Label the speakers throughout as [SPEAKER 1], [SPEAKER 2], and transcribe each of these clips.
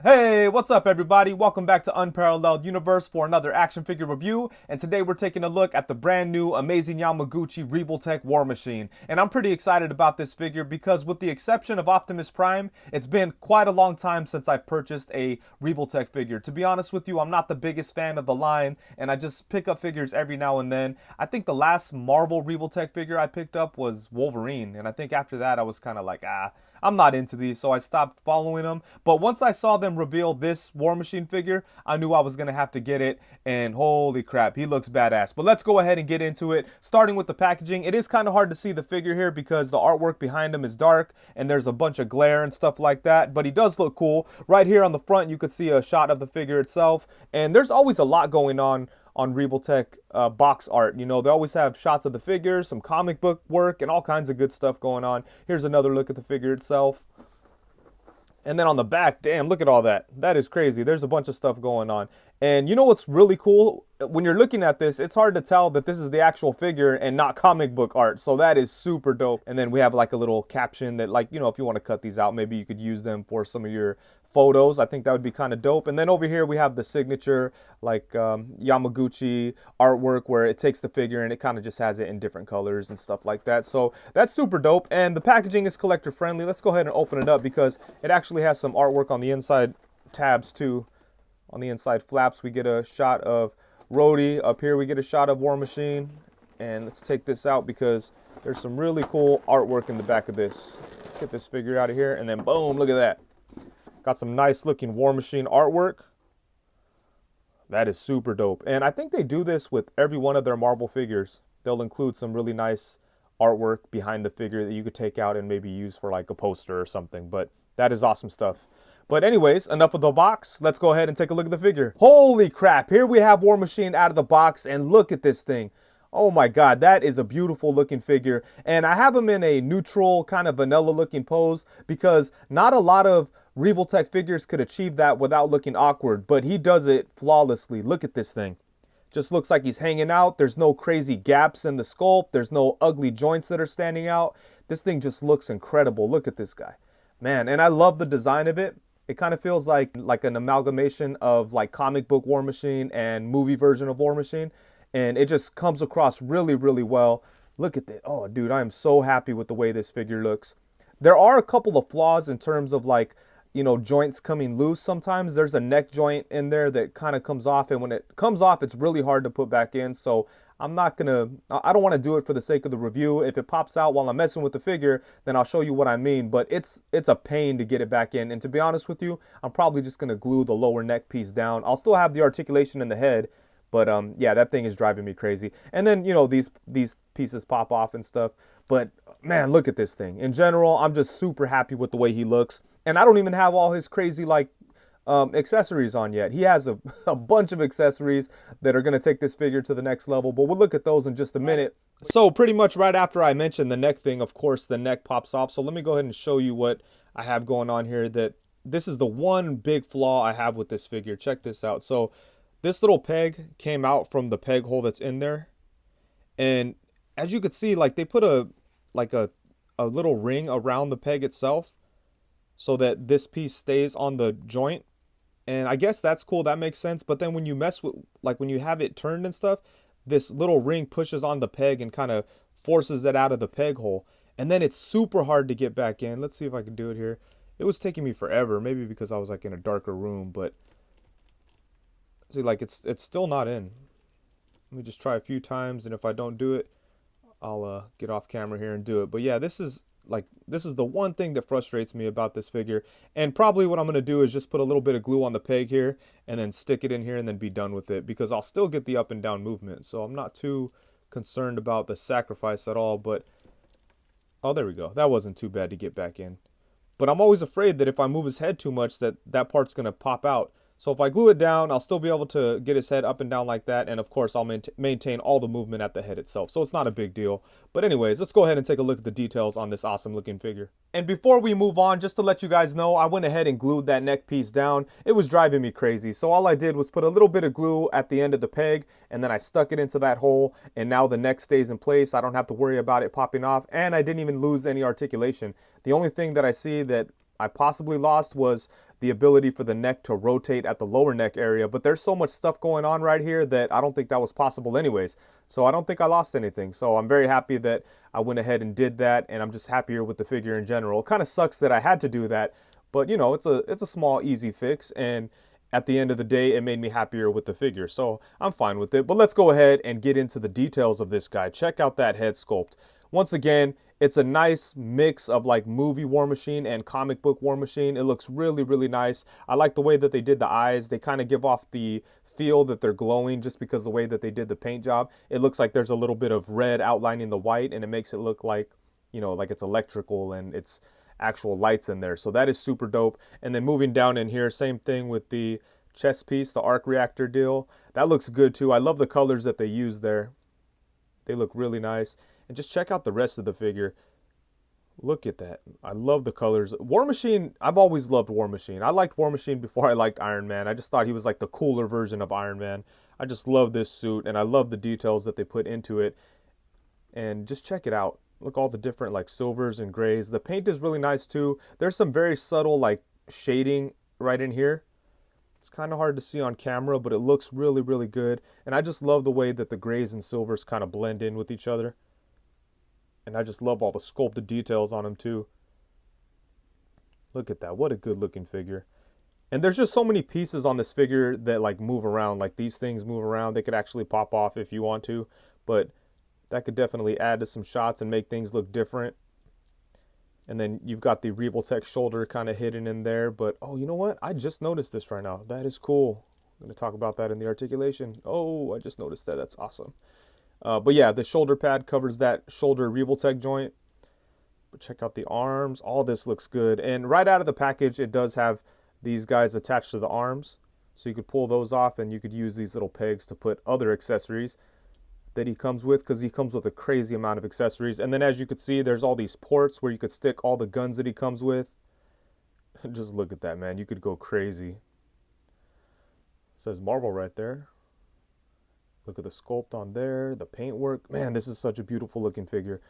[SPEAKER 1] Hey, what's up everybody? Welcome back to Unparalleled Universe for another action figure review. And today we're taking a look at the brand new amazing Yamaguchi Revoltech War Machine. And I'm pretty excited about this figure because with the exception of Optimus Prime, it's been quite a long time since I've purchased a Revoltech figure. To be honest with you, I'm not the biggest fan of the line and I just pick up figures every now and then. I think the last Marvel Revoltech figure I picked up was Wolverine. And I think after that I was kind of like, I'm not into these, so I stopped following them. But once I saw them reveal this War Machine figure, I knew I was going to have to get it. And holy crap, he looks badass. But let's go ahead and get into it. Starting with the packaging, it is kind of hard to see the figure here because the artwork behind him is dark and there's a bunch of glare and stuff like that. But he does look cool. Right here on the front, you could see a shot of the figure itself. And there's always a lot going on Revoltech box art. You know, they always have shots of the figures, some comic book work, and all kinds of good stuff going on. Here's another look at the figure itself. And then on the back, damn, look at all that. That is crazy. There's a bunch of stuff going on. And you know what's really cool? When you're looking at this, it's hard to tell that this is the actual figure and not comic book art. So that is super dope. And then we have like a little caption that, like, you know, if you want to cut these out, maybe you could use them for some of your photos. I think that would be kind of dope. And then over here we have the signature like Yamaguchi artwork where it takes the figure and it kind of just has it in different colors and stuff like that. So that's super dope. And the packaging is collector friendly. Let's go ahead and open it up because it actually has some artwork on the inside tabs too. On the inside flaps, we get a shot of Rhodey. Up here, we get a shot of War Machine. And let's take this out because there's some really cool artwork in the back of this. Get this figure out of here, and then boom, look at that. Got some nice looking War Machine artwork. That is super dope. And I think they do this with every one of their Marvel figures. They'll include some really nice artwork behind the figure that you could take out and maybe use for like a poster or something. But that is awesome stuff. But anyways, enough of the box. Let's go ahead and take a look at the figure. Holy crap, here we have War Machine out of the box, and look at this thing. Oh my god, that is a beautiful looking figure. And I have him in a neutral, kind of vanilla looking pose because not a lot of Revoltech figures could achieve that without looking awkward, but he does it flawlessly. Look at this thing. Just looks like he's hanging out. There's no crazy gaps in the sculpt. There's no ugly joints that are standing out. This thing just looks incredible. Look at this guy. Man, and I love the design of it. It kind of feels like an amalgamation of like comic book War Machine and movie version of War Machine. And it just comes across really, really well. Look at that. Oh, dude, I am so happy with the way this figure looks. There are a couple of flaws in terms of like, you know, joints coming loose sometimes. There's a neck joint in there that kind of comes off. And when it comes off, it's really hard to put back in. So I don't want to do it for the sake of the review. If it pops out while I'm messing with the figure, then I'll show you what I mean. But it's a pain to get it back in. And to be honest with you, I'm probably just going to glue the lower neck piece down. I'll still have the articulation in the head. But yeah, that thing is driving me crazy. And then, you know, these pieces pop off and stuff. But man, look at this thing. In general, I'm just super happy with the way he looks. And I don't even have all his crazy like accessories on yet. He has a bunch of accessories that are going to take this figure to the next level, but we'll look at those in just a minute. So pretty much right after I mentioned the neck thing, of course, the neck pops off. So let me go ahead and show you what I have going on here. That this is the one big flaw I have with this figure. Check this out. So this little peg came out from the peg hole that's in there. And as you could see, like they put a little ring around the peg itself so that this piece stays on the joint. And I guess that's cool. That makes sense. But then when you mess with, like when you have it turned and stuff, this little ring pushes on the peg and kind of forces it out of the peg hole. And then it's super hard to get back in. Let's see if I can do it here. It was taking me forever. Maybe because I was like in a darker room. But see, like it's still not in. Let me just try a few times. And if I don't do it, I'll get off camera here and do it. But yeah, this is the one thing that frustrates me about this figure. And probably what I'm going to do is just put a little bit of glue on the peg here and then stick it in here and then be done with it, because I'll still get the up and down movement. So I'm not too concerned about the sacrifice at all. But oh, there we go. That wasn't too bad to get back in. But I'm always afraid that if I move his head too much, that part's going to pop out. So if I glue it down, I'll still be able to get his head up and down like that. And of course, I'll maintain all the movement at the head itself. So it's not a big deal. But anyways, let's go ahead and take a look at the details on this awesome looking figure. And before we move on, just to let you guys know, I went ahead and glued that neck piece down. It was driving me crazy. So all I did was put a little bit of glue at the end of the peg, and then I stuck it into that hole. And now the neck stays in place. I don't have to worry about it popping off. And I didn't even lose any articulation. The only thing that I see that I possibly lost was the ability for the neck to rotate at the lower neck area. But there's so much stuff going on right here that I don't think that was possible anyways. So I don't think I lost anything. So I'm very happy that I went ahead and did that, and I'm just happier with the figure in general. It kind of sucks that I had to do that, but you know, it's a small, easy fix, and at the end of the day, it made me happier with the figure. So I'm fine with it. But let's go ahead and get into the details of this guy. Check out that head sculpt. Once again, it's a nice mix of like movie War Machine and comic book War Machine. It looks really, really nice. I like the way that they did the eyes. They kind of give off the feel that they're glowing just because the way that they did the paint job. It looks like there's a little bit of red outlining the white, and it makes it look like, you know, like it's electrical and it's actual lights in there. So that is super dope. And then moving down in here, same thing with the chest piece, the arc reactor deal. That looks good too. I love the colors that they use there. They look really nice. And just check out the rest of the figure. Look at that. I love the colors. War Machine, I've always loved War Machine. I liked War Machine before I liked Iron Man. I just thought he was like the cooler version of Iron Man. I just love this suit, and I love the details that they put into it. And just check it out. Look, all the different like silvers and grays. The paint is really nice too. There's some very subtle like shading right in here. It's kind of hard to see on camera, but it looks really, really good. And I just love the way that the grays and silvers kind of blend in with each other. And I just love all the sculpted details on him too. Look at that. What a good looking figure. And there's just so many pieces on this figure that like move around. Like these things move around. They could actually pop off if you want to. But that could definitely add to some shots and make things look different. And then you've got the Revoltech shoulder kind of hidden in there. But, oh, you know what? I just noticed this right now. That is cool. I'm going to talk about that in the articulation. Oh, I just noticed that. That's awesome. But yeah, the shoulder pad covers that shoulder Revoltech joint. But check out the arms. All this looks good. And right out of the package, it does have these guys attached to the arms. So you could pull those off, and you could use these little pegs to put other accessories that he comes with, because he comes with a crazy amount of accessories. And then as you could see, there's all these ports where you could stick all the guns that he comes with. Just look at that, man. You could go crazy. It says Marvel right there. Look at the sculpt on there, the paintwork. Man, this is such a beautiful looking figure.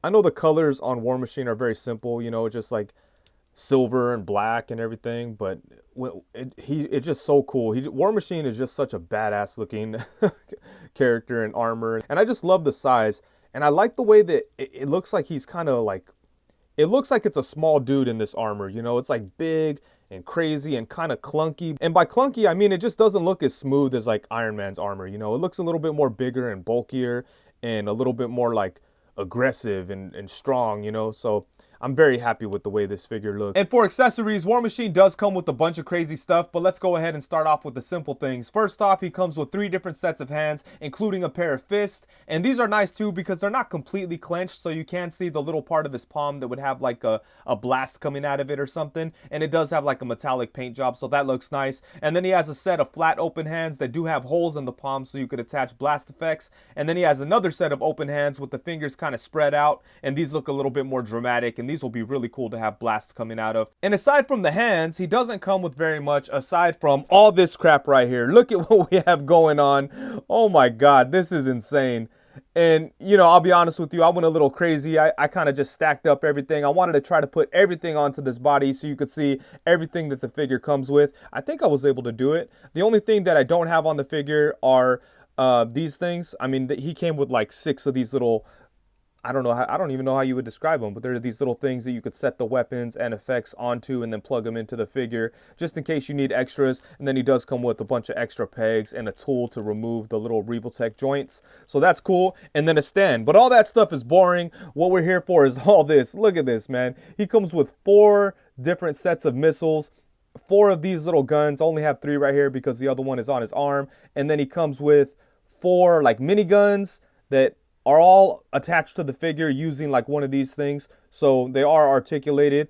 [SPEAKER 1] I know the colors on War Machine are very simple, you know, just like silver and black and everything, but it's just so cool. War Machine is just such a badass looking character and armor, and I just love the size. And I like the way that it looks like he's kind of like, it looks like it's a small dude in this armor, you know. It's like big and crazy and kind of clunky. And by clunky, I mean it just doesn't look as smooth as like Iron Man's armor, you know. It looks a little bit more bigger and bulkier and a little bit more like aggressive and strong, you know. So I'm very happy with the way this figure looks. And for accessories, War Machine does come with a bunch of crazy stuff, but let's go ahead and start off with the simple things. First off, he comes with 3 different sets of hands, including a pair of fists. And these are nice too because they're not completely clenched, so you can see the little part of his palm that would have like a blast coming out of it or something. And it does have like a metallic paint job, so that looks nice. And then he has a set of flat open hands that do have holes in the palm so you could attach blast effects. And then he has another set of open hands with the fingers kind of spread out, and these look a little bit more dramatic, and these will be really cool to have blasts coming out of. And aside from the hands, he doesn't come with very much aside from all this crap right here. Look at what we have going on. Oh my god, this is insane. And you know, I'll be honest with you, I went a little crazy. I kind of just stacked up everything. I wanted to try to put everything onto this body so you could see everything that the figure comes with. I think I was able to do it. The only thing that I don't have on the figure are these things. I mean, he came with like 6 of these little, I don't even know how you would describe them, but there are these little things that you could set the weapons and effects onto and then plug them into the figure just in case you need extras. And then he does come with a bunch of extra pegs and a tool to remove the little Revoltech joints. So that's cool. And then a stand. But all that stuff is boring. What we're here for is all this. Look at this, man. He comes with 4 different sets of missiles. 4 of these little guns. Only have 3 right here because the other one is on his arm. And then he comes with 4 like mini guns that are all attached to the figure using like one of these things. So they are articulated.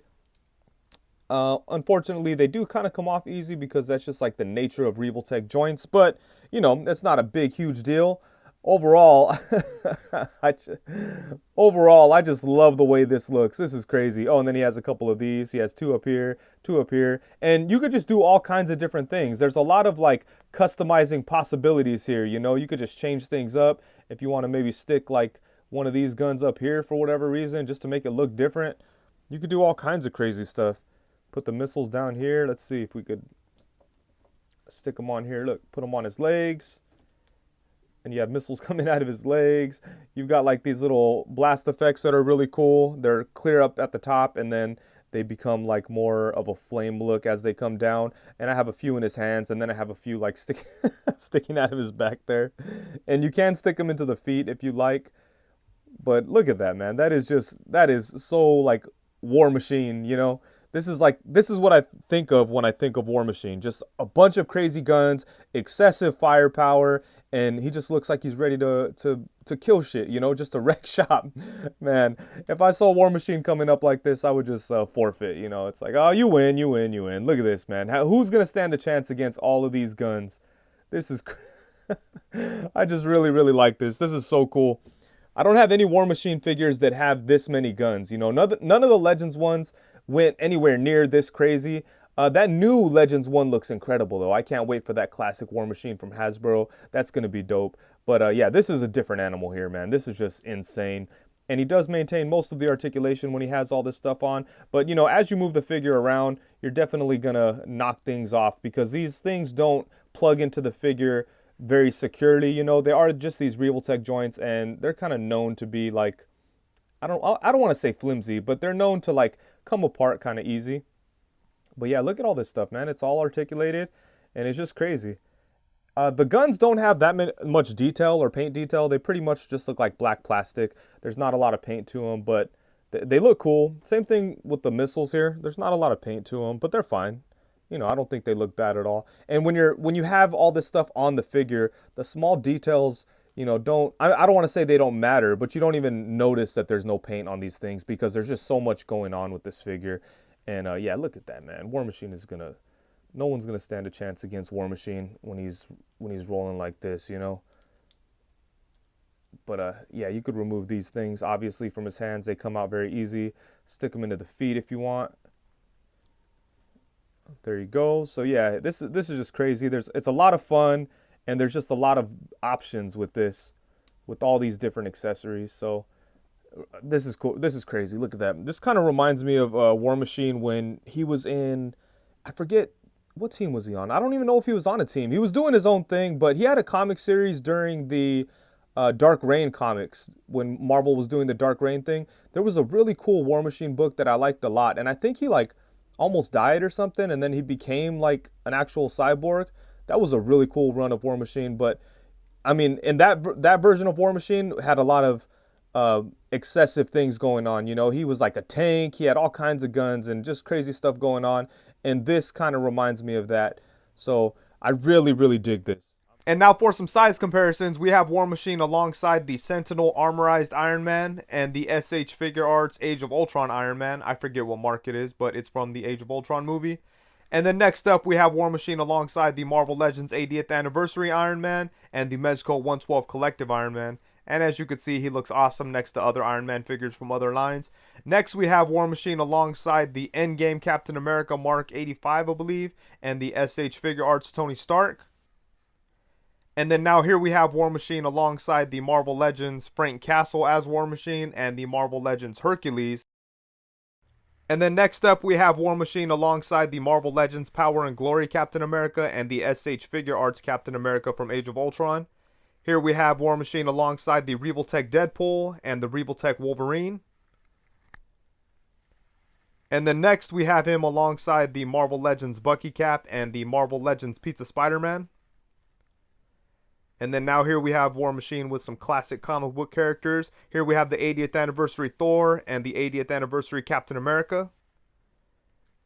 [SPEAKER 1] Unfortunately, they do kind of come off easy because that's just like the nature of Revoltech joints. But, you know, it's not a big, huge deal. Overall, I just love the way this looks. This is crazy. Oh, and then he has a couple of these. He has 2 up here, 2 up here. And you could just do all kinds of different things. There's a lot of like customizing possibilities here. You know, you could just change things up. If you want to maybe stick like one of these guns up here for whatever reason, just to make it look different, you could do all kinds of crazy stuff. Put the missiles down here. Let's see if we could stick them on here. Look, put them on his legs. And you have missiles coming out of his legs. You've got like these little blast effects that are really cool. They're clear up at the top, and then they become like more of a flame look as they come down. And I have a few in his hands, and then I have a few like sticking out of his back there. And you can stick them into the feet if you like. But look at that, man. That is so like War Machine, you know? This is what I think of when I think of War Machine. Just a bunch of crazy guns, excessive firepower, and he just looks like he's ready to kill shit, you know, just to wreck shop. Man, if I saw War Machine coming up like this, I would just forfeit, you know. It's like, oh, you win, you win, you win. Look at this, man. Who's going to stand a chance against all of these guns? This is I just really, really like this. This is so cool. I don't have any War Machine figures that have this many guns. You know, none of the Legends ones went anywhere near this crazy. That new Legends one looks incredible, though. I can't wait for that classic War Machine from Hasbro. That's going to be dope. But yeah, this is a different animal here, man. This is just insane. And he does maintain most of the articulation when he has all this stuff on. But, you know, as you move the figure around, you're definitely going to knock things off because these things don't plug into the figure very securely. You know, they are just these Revoltech joints, and they're kind of known to be like, I don't want to say flimsy, but they're known to like come apart kind of easy. But yeah, look at all this stuff, man. It's all articulated, and it's just crazy. The guns don't have that much detail or paint detail. They pretty much just look like black plastic. There's not a lot of paint to them, but they look cool. Same thing with the missiles here. There's not a lot of paint to them, but they're fine. You know, I don't think they look bad at all. And when you have all this stuff on the figure, the small details, you know, I don't want to say they don't matter, but you don't even notice that there's no paint on these things because there's just so much going on with this figure. And yeah, look at that, man. War Machine is no one's gonna stand a chance against War Machine when he's rolling like this, you know. But yeah, you could remove these things obviously from his hands. They come out very easy. Stick them into the feet if you want. There you go. So yeah, this is just crazy. It's a lot of fun, and there's just a lot of options with this, with all these different accessories. So this is cool. This is crazy. Look at that. This kind of reminds me of War Machine when he was in, I forget what team was he on. I don't even know if he was on a team. He was doing his own thing, but he had a comic series during the Dark Reign comics when Marvel was doing the Dark Reign thing. There was a really cool War Machine book that I liked a lot, and I think he like almost died or something, and then he became like an actual cyborg. That was a really cool run of War Machine. But I mean, in that version of War Machine had a lot of excessive things going on. You know, he was like a tank. He had all kinds of guns and just crazy stuff going on. And this kind of reminds me of that. So I really, really dig this. And now for some size comparisons, we have War Machine alongside the Sentinel Armorized Iron Man and the SH Figure Arts Age of Ultron Iron Man. I forget what mark it is, but it's from the Age of Ultron movie. And then next up, we have War Machine alongside the Marvel Legends 80th Anniversary Iron Man and the Mezco 112 Collective Iron Man. And as you can see, he looks awesome next to other Iron Man figures from other lines. Next, we have War Machine alongside the Endgame Captain America Mark 85, I believe, and the SH Figure Arts Tony Stark. And then now here we have War Machine alongside the Marvel Legends Frank Castle as War Machine and the Marvel Legends Hercules. And then next up we have War Machine alongside the Marvel Legends Power and Glory Captain America and the SH Figure Arts Captain America from Age of Ultron. Here we have War Machine alongside the Revoltech Deadpool and the Revoltech Wolverine. And then next we have him alongside the Marvel Legends Bucky Cap and the Marvel Legends Pizza Spider-Man. And then now here we have War Machine with some classic comic book characters. Here we have the 80th Anniversary Thor and the 80th Anniversary Captain America.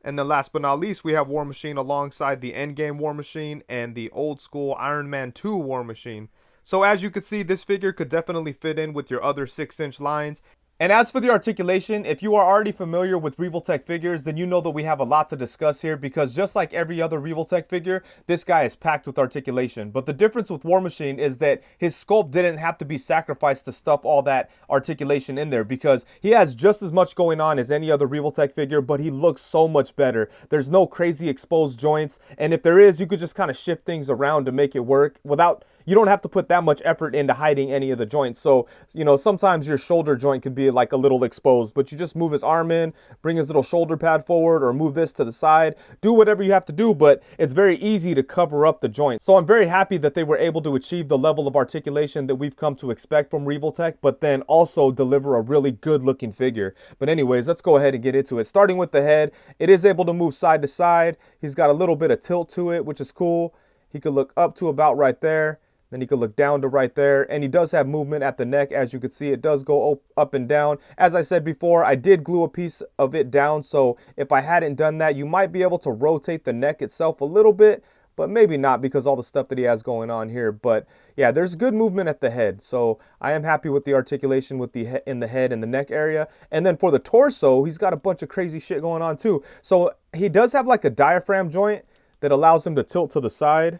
[SPEAKER 1] And then last but not least, we have War Machine alongside the Endgame War Machine and the old school Iron Man 2 War Machine. So as you can see, this figure could definitely fit in with your other 6-inch lines. And as for the articulation, if you are already familiar with Revoltech figures, then you know that we have a lot to discuss here because just like every other Revoltech figure, this guy is packed with articulation. But the difference with War Machine is that his sculpt didn't have to be sacrificed to stuff all that articulation in there because he has just as much going on as any other Revoltech figure, but he looks so much better. There's no crazy exposed joints, and if there is, you could just kind of shift things around to make it work without you don't have to put that much effort into hiding any of the joints. So, you know, sometimes your shoulder joint could be like a little exposed, but you just move his arm in, bring his little shoulder pad forward, or move this to the side, do whatever you have to do, but it's very easy to cover up the joint. So I'm very happy that they were able to achieve the level of articulation that we've come to expect from Revoltech, but then also deliver a really good looking figure. But anyways, let's go ahead and get into it. Starting with the head, it is able to move side to side. He's got a little bit of tilt to it, which is cool. He could look up to about right there. Then he could look down to right there. And he does have movement at the neck. As you can see, it does go up and down. As I said before, I did glue a piece of it down. So if I hadn't done that, you might be able to rotate the neck itself a little bit, but maybe not because all the stuff that he has going on here. But yeah, there's good movement at the head. So I am happy with the articulation with the in the head and the neck area. And then for the torso, he's got a bunch of crazy shit going on too. So he does have like a diaphragm joint that allows him to tilt to the side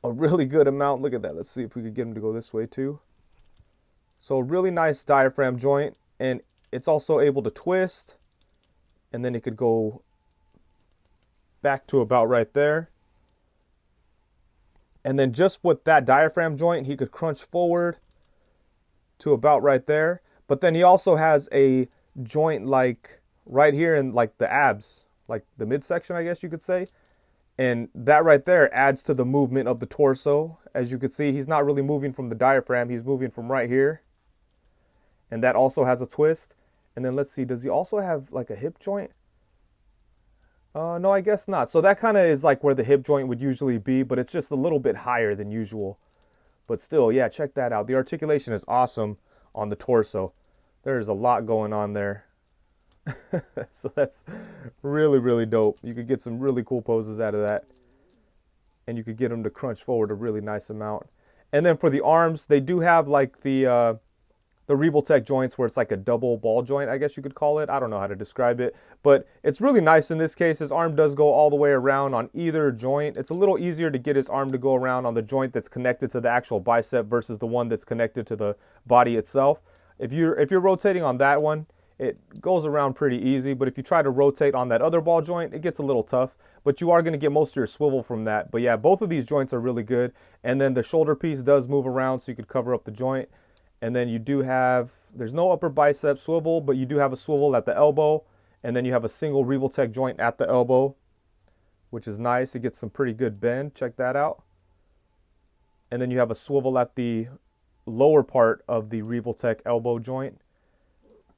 [SPEAKER 1] a really good amount. Look at that. Let's see if we could get him to go this way too. So a really nice diaphragm joint, and it's also able to twist, and then it could go back to about right there. And then just with that diaphragm joint, he could crunch forward to about right there. But then he also has a joint like right here in like the abs, like the midsection, I guess you could say. And that right there adds to the movement of the torso. As you can see, he's not really moving from the diaphragm. He's moving from right here. And that also has a twist. And then let's see, does he also have like a hip joint? No, I guess not. So that kind of is like where the hip joint would usually be, but it's just a little bit higher than usual. But still, yeah, check that out. The articulation is awesome on the torso. There's a lot going on there. So that's really, really dope. You could get some really cool poses out of that. And you could get them to crunch forward a really nice amount. And then for the arms, they do have like the Revoltech joints where it's like a double ball joint, I guess you could call it. I don't know how to describe it, but it's really nice in this case. His arm does go all the way around on either joint. It's a little easier to get his arm to go around on the joint that's connected to the actual bicep versus the one that's connected to the body itself. If you're rotating on that one, it goes around pretty easy, but if you try to rotate on that other ball joint, it gets a little tough, but you are going to get most of your swivel from that. But yeah, both of these joints are really good. And then the shoulder piece does move around so you could cover up the joint. And then you do have, there's no upper bicep swivel, but you do have a swivel at the elbow. And then you have a single Revoltech joint at the elbow, which is nice. It gets some pretty good bend. Check that out. And then you have a swivel at the lower part of the Revoltech elbow joint.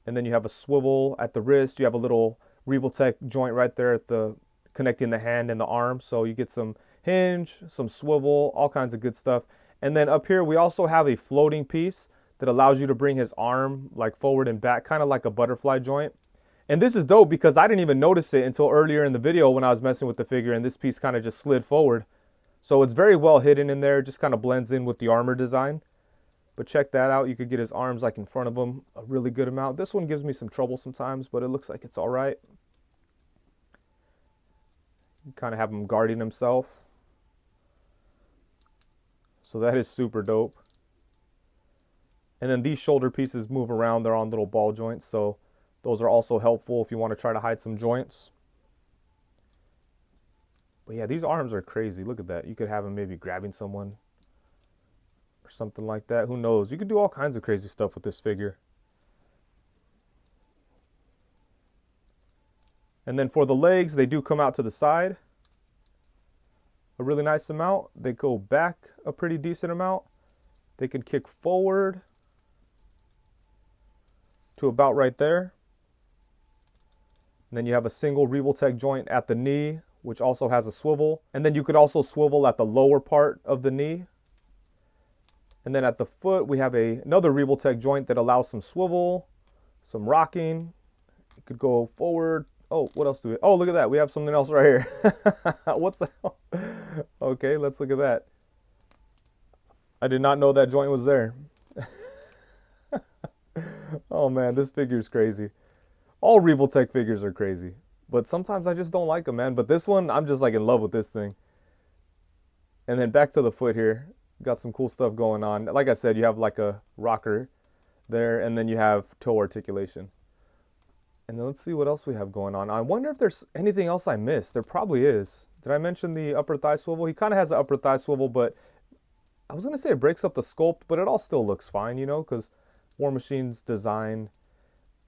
[SPEAKER 1] And then you have a swivel at the wrist. You have a little Revoltech joint right there at the connecting the hand and the arm. So you get some hinge, some swivel, all kinds of good stuff. And then up here, we also have a floating piece that allows you to bring his arm like forward and back, kind of like a butterfly joint. And this is dope because I didn't even notice it until earlier in the video when I was messing with the figure, and this piece kind of just slid forward. So it's very well hidden in there, just kind of blends in with the armor design. But check that out. You could get his arms like in front of him a really good amount. This one gives me some trouble sometimes, but it looks like it's all right. You kind of have him guarding himself. So that is super dope. And then these shoulder pieces move around. They're on little ball joints. So those are also helpful if you want to try to hide some joints. But yeah, these arms are crazy. Look at that. You could have him maybe grabbing someone or something like that. Who knows? You could do all kinds of crazy stuff with this figure. And then for the legs, they do come out to the side a really nice amount. They go back a pretty decent amount. They can kick forward to about right there. And then you have a single Revoltech joint at the knee, which also has a swivel. And then you could also swivel at the lower part of the knee. And then at the foot, we have another Revoltech joint that allows some swivel, some rocking. You could go forward. Oh, what else do we? Oh, look at that. We have something else right here. What's the hell? Okay, let's look at that. I did not know that joint was there. Oh man, this figure is crazy. All Revoltech figures are crazy, but sometimes I just don't like them, man. But this one, I'm just like in love with this thing. And then back to the foot here. Got some cool stuff going on. Like I said, you have like a rocker there, and then you have toe articulation. And then let's see what else we have going on. I wonder if there's anything else I missed. There probably is. Did I mention the upper thigh swivel? He kind of has an upper thigh swivel, but I was gonna say it breaks up the sculpt, but it all still looks fine, you know, because War Machine's design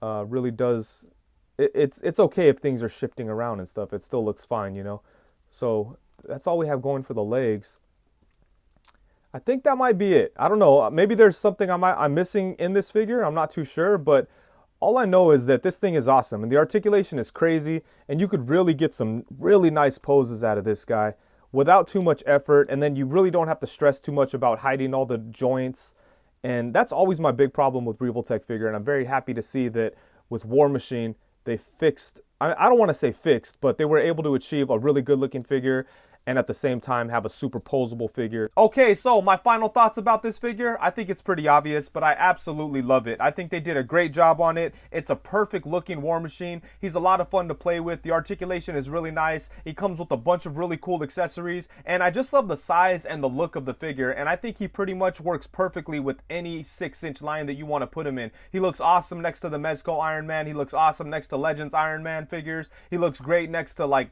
[SPEAKER 1] really does. It's okay if things are shifting around and stuff. It still looks fine, you know. So that's all we have going for the legs. I think that might be it. I don't know. Maybe there's something I'm missing in this figure. I'm not too sure, but all I know is that this thing is awesome and the articulation is crazy, and you could really get some really nice poses out of this guy without too much effort, and then you really don't have to stress too much about hiding all the joints. And that's always my big problem with Revoltech figure, and I'm very happy to see that with War Machine they fixed, I don't want to say fixed, but they were able to achieve a really good looking figure and at the same time have a superposable figure. Okay, so my final thoughts about this figure. I think it's pretty obvious, but I absolutely love it. I think they did a great job on it. It's a perfect looking War Machine. He's a lot of fun to play with. The articulation is really nice. He comes with a bunch of really cool accessories, and I just love the size and the look of the figure, and I think he pretty much works perfectly with any 6-inch line that you want to put him in. He looks awesome next to the Mezco Iron Man. He looks awesome next to Legends Iron Man figures. He looks great next to like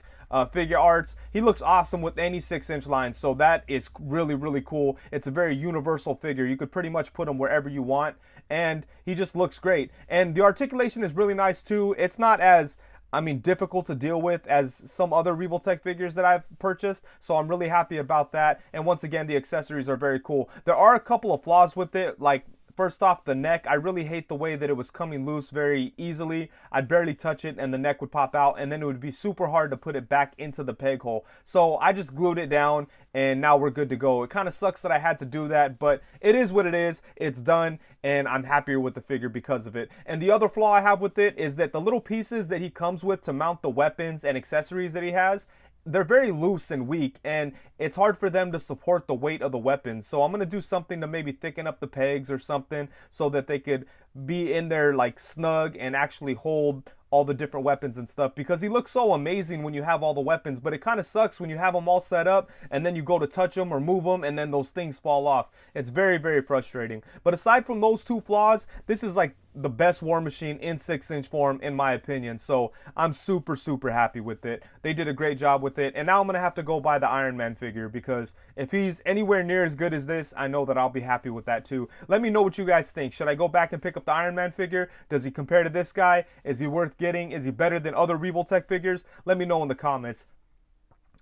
[SPEAKER 1] Figure Arts. He looks awesome with any 6-inch line, so that is really, really cool. It's a very universal figure. You could pretty much put him wherever you want, and he just looks great. And the articulation is really nice too. It's not as, I mean, difficult to deal with as some other Revoltech figures that I've purchased, so I'm really happy about that. And once again, the accessories are very cool. There are a couple of flaws with it, like first off, the neck. I really hate the way that it was coming loose very easily. I'd barely touch it and the neck would pop out, and then it would be super hard to put it back into the peg hole. So I just glued it down and now we're good to go. It kind of sucks that I had to do that, but it is what it is. It's done, and I'm happier with the figure because of it. And the other flaw I have with it is that the little pieces that he comes with to mount the weapons and accessories that he has, they're very loose and weak, and it's hard for them to support the weight of the weapons. So I'm going to do something to maybe thicken up the pegs or something so that they could be in there like snug and actually hold all the different weapons and stuff, because he looks so amazing when you have all the weapons, but it kind of sucks when you have them all set up and then you go to touch them or move them and then those things fall off. It's very, very frustrating. But aside from those two flaws, this is like the best War Machine in 6-inch form in my opinion. So I'm super, super happy with it. They did a great job with it, and now I'm gonna have to go buy the Iron Man figure, because if he's anywhere near as good as this, I know that I'll be happy with that too. Let me know what you guys think. Should I go back and pick up the Iron Man figure? Does he compare to this guy? Is he worth getting? Is he better than other Revoltech figures? Let me know in the comments.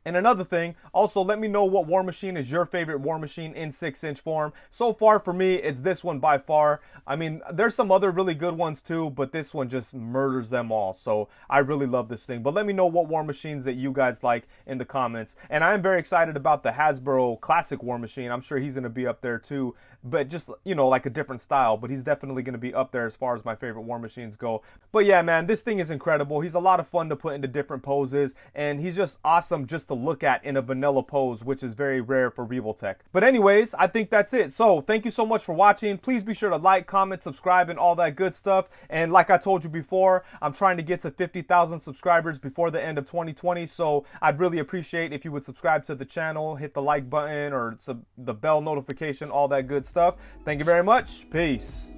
[SPEAKER 1] And another thing, also let me know what War Machine is your favorite War Machine in 6-inch form. So far for me, it's this one by far. I mean, there's some other really good ones too, but this one just murders them all. So I really love this thing. But let me know what War Machines that you guys like in the comments. And I am very excited about the Hasbro Classic War Machine. I'm sure he's going to be up there too, but just, you know, like a different style. But he's definitely going to be up there as far as my favorite War Machines go. But yeah, man, this thing is incredible. He's a lot of fun to put into different poses, and he's just awesome just to look at in a vanilla pose, which is very rare for Revoltech. But anyways, I think that's it. So thank you so much for watching. Please be sure to like, comment, subscribe, and all that good stuff. And like I told you before, I'm trying to get to 50,000 subscribers before the end of 2020. So I'd really appreciate if you would subscribe to the channel, hit the like button or the bell notification, all that good stuff. Thank you very much. Peace.